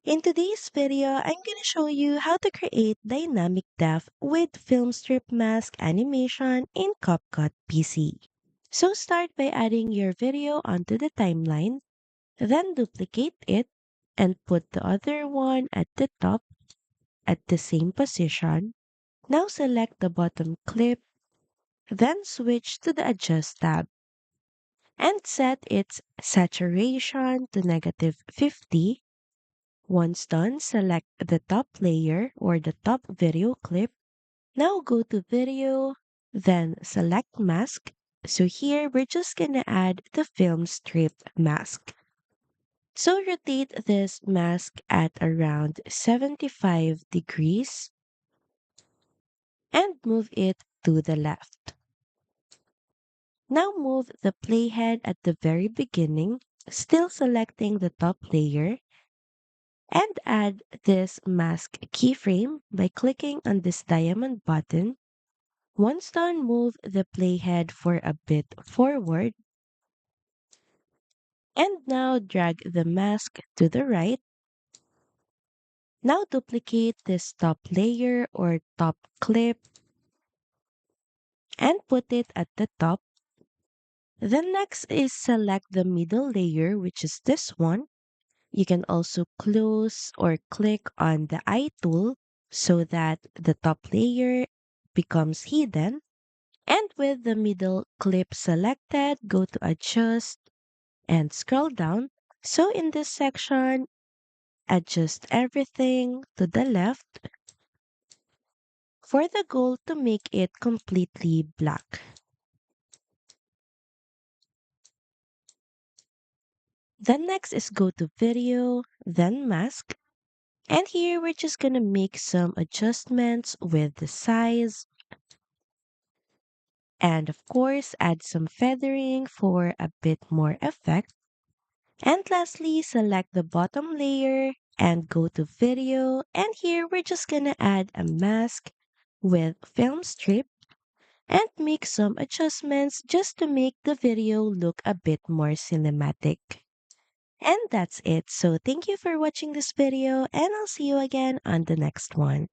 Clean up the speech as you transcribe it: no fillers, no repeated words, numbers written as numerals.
In today's video, I'm going to show you how to create dynamic depth with Filmstrip mask animation in CapCut PC. So start by adding your video onto the timeline, then duplicate it and put the other one at the top at the same position. Now select the bottom clip, then switch to the Adjust tab and set its saturation to -50. Once done, select the top layer or the top video clip. Now go to video, then select mask. So here we're just gonna add the film strip mask. So rotate this mask at around 75 degrees and move it to the left. Now move the playhead at the very beginning, still selecting the top layer, and add this mask keyframe by clicking on this diamond button. Once done, move the playhead for a bit forward and now drag the mask to the right. Now duplicate this top layer or top clip and put it at the top. Then next is select the middle layer, which is this one. You can also close or click on the eye tool so that the top layer becomes hidden. And with the middle clip selected, go to adjust and scroll down. So in this section, adjust everything to the left for the goal to make it completely black. Then next is go to video, then mask. And here we're just gonna make some adjustments with the size and of course add some feathering for a bit more effect. And lastly, select the bottom layer and go to video. And here we're just gonna add a mask with film strip and make some adjustments just to make the video look a bit more cinematic. And that's it. So thank you for watching this video and I'll see you again on the next one.